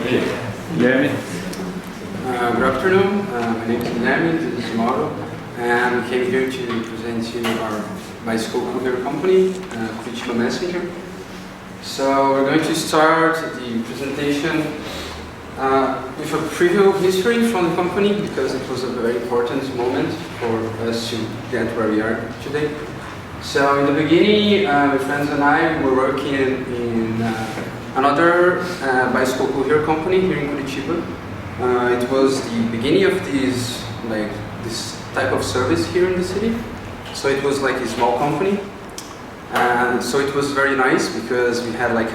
Okay. Guilherme. Good afternoon. My name is Guilherme, this is Mauro, and we came here to present to you our bicycle courier company, Curitiba Messenger. So we're going to start the presentation with a preview history from the company, because it was a very important moment for us to get where we are today. So in the beginning, my friends and I were working in another bicycle courier company here in Curitiba. It was the beginning of this type of service here in the city. So it was like a small company, and so it was very nice because we had like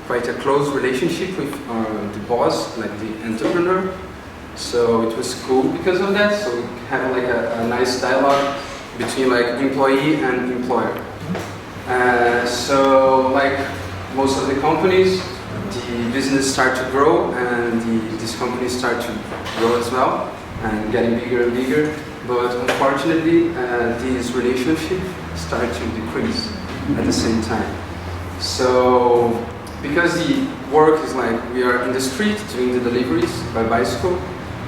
quite a close relationship with the boss, like the entrepreneur. So it was cool because of that. So we had like a nice dialogue between like employee and employer. So like most of the companies, the business start to grow, and these companies start to grow as well and getting bigger and bigger. But unfortunately, this relationship start to decrease at the same time. So because the work is like we are in the street doing the deliveries by bicycle,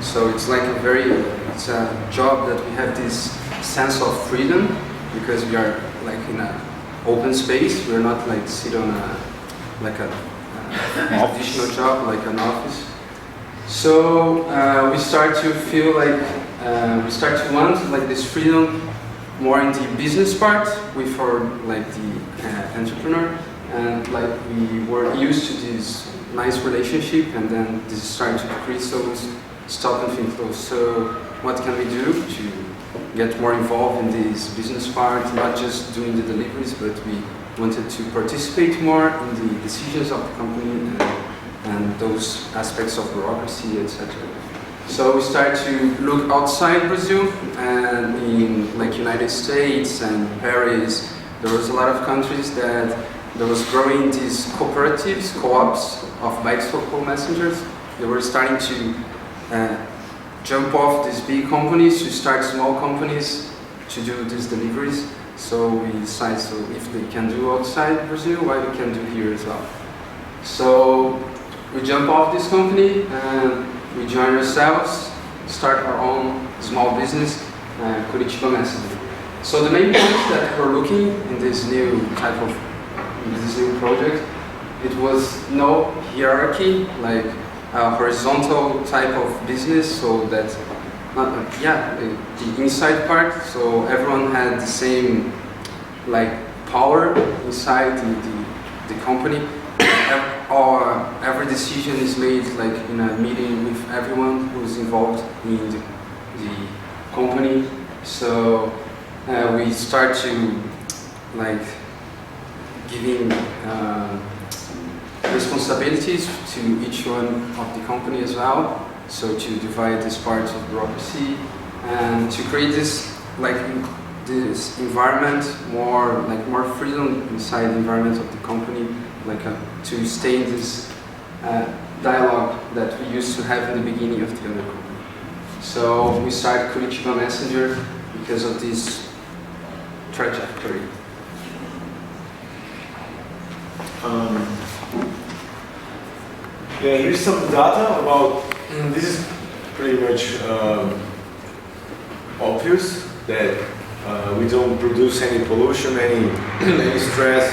so it's like it's a job that we have this sense of freedom, because we are like in an open space. We're not like sit on a traditional job like an office. So we start to feel like we start to want like this freedom more in the business part with our like the entrepreneur, and like we were used to this nice relationship, and then this started to decrease. So we stop and think, oh, so what can we do to get more involved in this business part, not just doing the deliveries, but we wanted to participate more in the decisions of the company and those aspects of bureaucracy, etc. So we started to look outside Brazil, and in like United States and Paris, there was a lot of countries that there was growing these cooperatives, co-ops of bicycle messengers. They were starting to jump off these big companies to start small companies to do these deliveries. So we decided, so if they can do outside Brazil, why we can do here as well? So we jump off this company and we join ourselves, start our own small business, Curitiba Messenger. So the main point that we're looking in this new type of this new project, it was no hierarchy, like a horizontal type of business, so that the inside part, so everyone had the same like power inside the company. Every decision is made like in a meeting with everyone who's involved in the company. So we start to like giving responsibilities to each one of the company as well. So to divide these parts of bureaucracy and to create this this environment, more freedom inside the environment of the company, to stay in this dialogue that we used to have in the beginning of the other company. So we started Curitiba Messenger because of this trajectory. Yeah, here's some data about. This is pretty much obvious that we don't produce any pollution, any stress,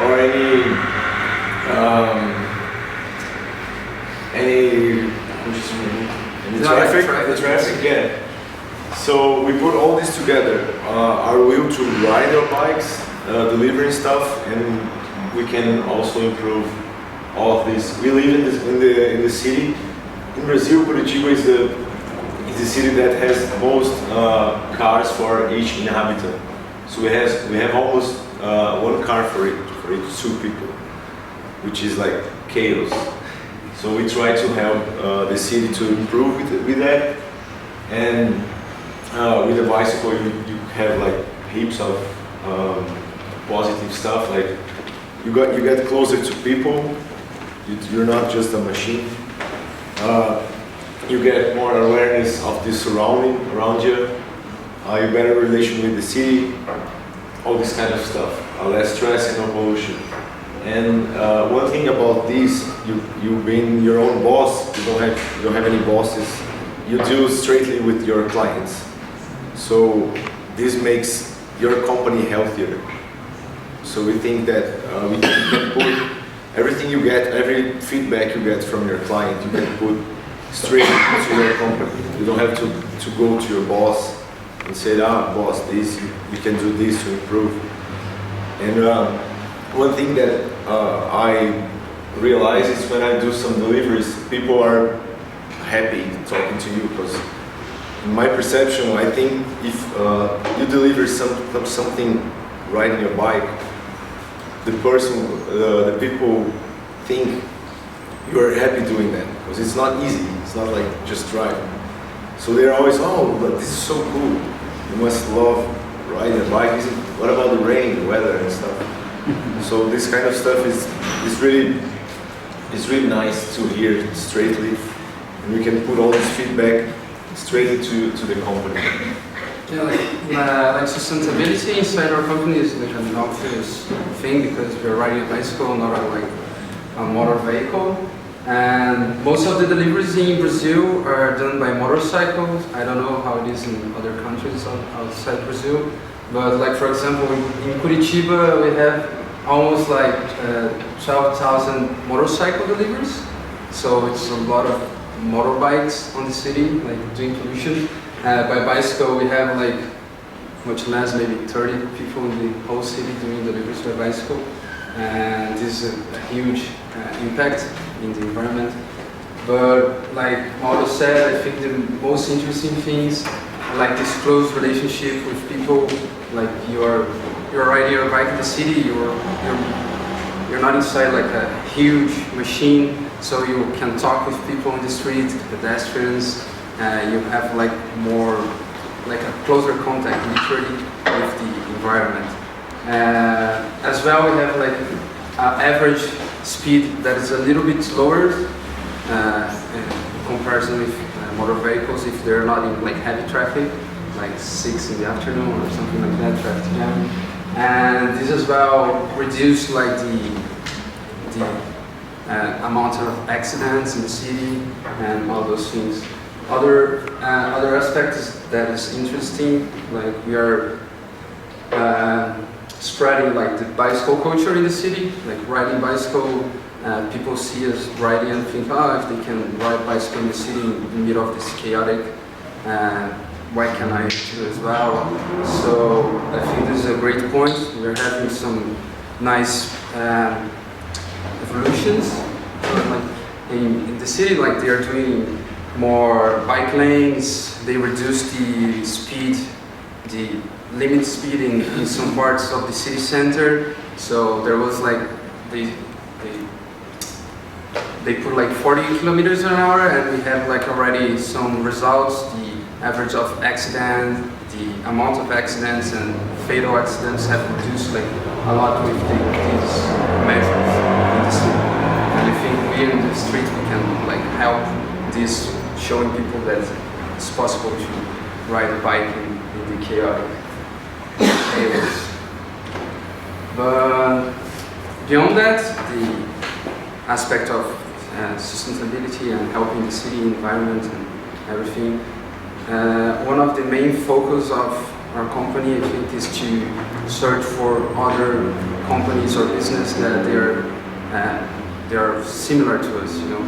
or any traffic. Yeah. So we put all this together. Our will to ride our bikes, delivering stuff, and we can also improve all of this. We live in the city. In Brazil, Curitiba is the city that has most cars for each inhabitant. So we have almost one car for each two people, which is like chaos. So we try to help the city to improve with that, and with the bicycle you have like heaps of positive stuff. Like you get closer to people. You're not just a machine. You get more awareness of the surrounding around you. You better relation with the city. All this kind of stuff. Less stress and no pollution. And one thing about this, you being your own boss, you don't have any bosses. You deal straightly with your clients. So this makes your company healthier. So we think that we can put everything you get, every feedback you get from your client, you can put straight into your company. You don't have to go to your boss and say, boss, this, we can do this to improve. And one thing that I realize is when I do some deliveries, people are happy talking to you, because in my perception, I think if you deliver something riding your bike, the people think you are happy doing that, because it's not easy. It's not like just driving. So they're always, but this is so cool. You must love riding a bike. What about the rain, the weather, and stuff? So this kind of stuff is really nice to hear straightly, and we can put all this feedback straight to the company. Yeah, like sustainability inside our company is like an obvious thing, because we're riding a bicycle, not a motor vehicle. And most of the deliveries in Brazil are done by motorcycles. I don't know how it is in other countries outside Brazil, but like for example, in Curitiba we have almost like 12,000 motorcycle deliveries. So it's a lot of motorbikes on the city, like doing pollution. By bicycle we have like much less, maybe 30 people in the whole city doing deliveries by bicycle. And this is a huge impact in the environment. But like Mauro said, I think the most interesting things are like this close relationship with people. Like you're riding your bike in the city, you're not inside like a huge machine, so you can talk with people on the street, pedestrians. You have like more, like a closer contact literally with the environment. As well, we have like average speed that is a little bit slower in comparison with motor vehicles if they're not in like heavy traffic, like 6 in the afternoon or something like that, traffic jam. And this as well reduce like the amount of accidents in the city and all those things. Other aspects that is interesting, like we are spreading like the bicycle culture in the city, like riding bicycle. People see us riding and think, if they can ride bicycle in the city in the middle of this chaotic, why can't I do as well? So I think this is a great point. We're having some nice evolutions. Like in the city, like they are doing more bike lanes. They reduce the speed, the limit speed in some parts of the city center. So there was like they put like 40 kilometers an hour, and we have like already some results. The average of accident, the amount of accidents and fatal accidents have reduced like a lot with these measures in the city. And I think we in the street we can like help this, showing people that it's possible to ride a bike in the chaotic areas. But beyond that, the aspect of sustainability and helping the city environment and everything, one of the main focus of our company, I think, is to search for other companies or business that they are similar to us, you know,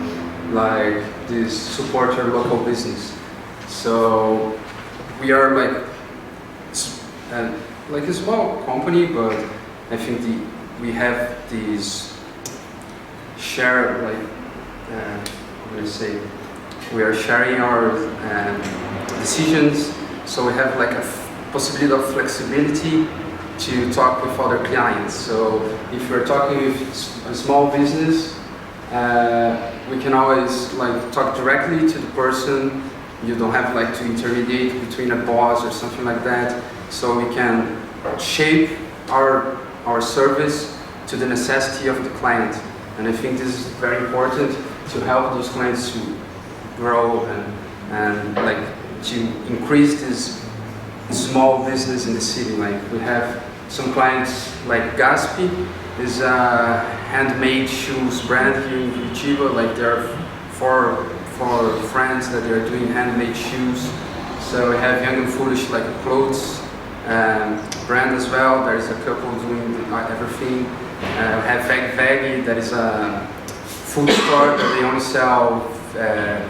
like this support your local business. So we are like a small company, but I think we have these share, like how do you say, we are sharing our decisions, so we have like a possibility of flexibility to talk with other clients. So if you're talking with a small business, we can always like talk directly to the person. You don't have like to intermediate between a boss or something like that. So we can shape our service to the necessity of the client. And I think this is very important to help those clients to grow and like to increase this small business in the city. Like we have some clients like Gaspi is a handmade shoes brand here in Curitiba. Like there are four friends that are doing handmade shoes. So we have Young and Foolish, like a clothes brand as well. There is a couple doing everything. We have Veggie, that is a food store that they only sell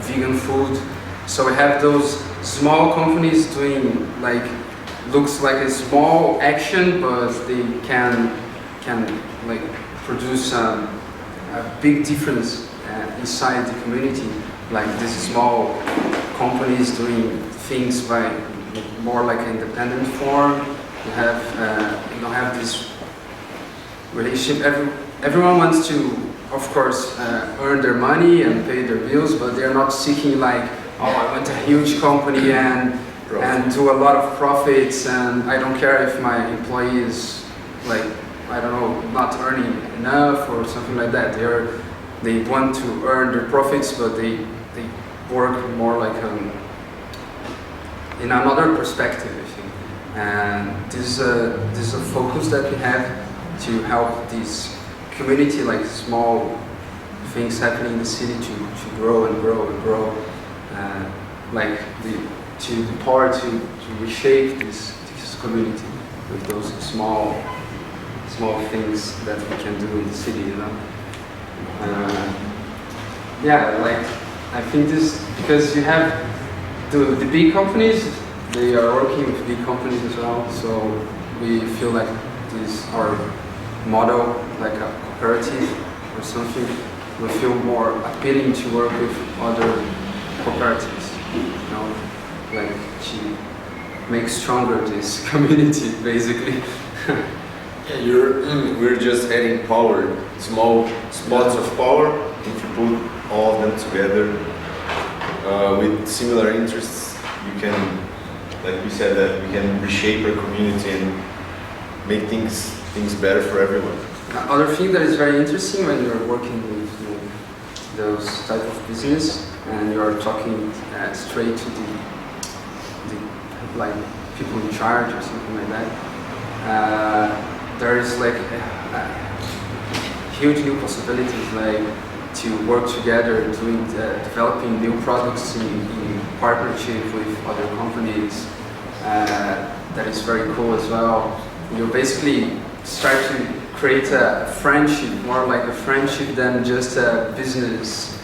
vegan food. So we have those small companies doing like, looks like a small action, but they can like produce a big difference inside the community. Like these small companies doing things by more like an independent form. You don't have this relationship. Everyone wants to, of course, earn their money and pay their bills, but they're not seeking like, oh, I want a huge company and do a lot of profits, and I don't care if my employee is like, I don't know, not earning enough or something like that. They want to earn their profits, but they work more like in another perspective, I think. And this is a focus that we have to help this community, like small things happening in the city, to grow and grow and grow. Like to the power to reshape this community with those small things that we can do in the city, you know. Yeah, like I think this, because you have the big companies, they are working with big companies as well. So we feel like this our model, like a cooperative or something, we feel more appealing to work with other cooperatives, you know, like to make stronger this community, basically. Yeah, we're just adding power, small spots of power. If you put all of them together with similar interests, you can, like we said, that we can reshape our community and make things better for everyone. Other thing that is very interesting when you're working with those type of business and you're talking straight to the like people in charge or something like that. There is like huge new possibilities, like to work together, developing new products in partnership with other companies. That is very cool as well. You basically start to create a friendship, more like a friendship than just a business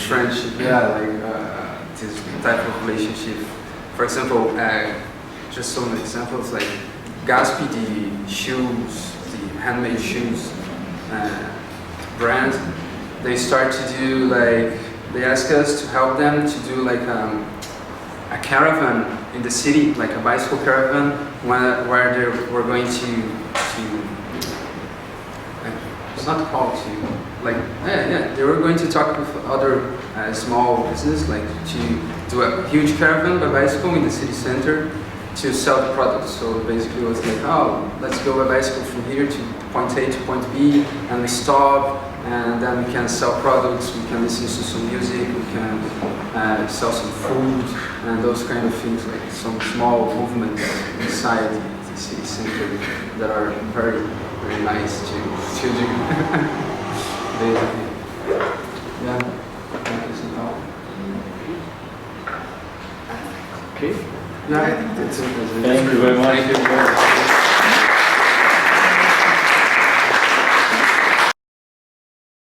friendship. Yeah, like this type of relationship. For example, just some examples like Gaspi, the shoes, the handmade shoes brand, they start to do like, they ask us to help them to do like a caravan in the city, like a bicycle caravan, where we're going to it's not called to, like, they were going to talk with other small business, like to do a huge caravan by bicycle in the city center to sell the products. So basically it was like, oh, let's go by bicycle from here to point A to point B, and we stop, and then we can sell products, we can listen to some music, we can sell some food, and those kind of things, like some small movements inside the city center that are very, very nice to do. Basically. Yeah. Okay. Yeah, I think that's it. Thank you very much. Thank you very much.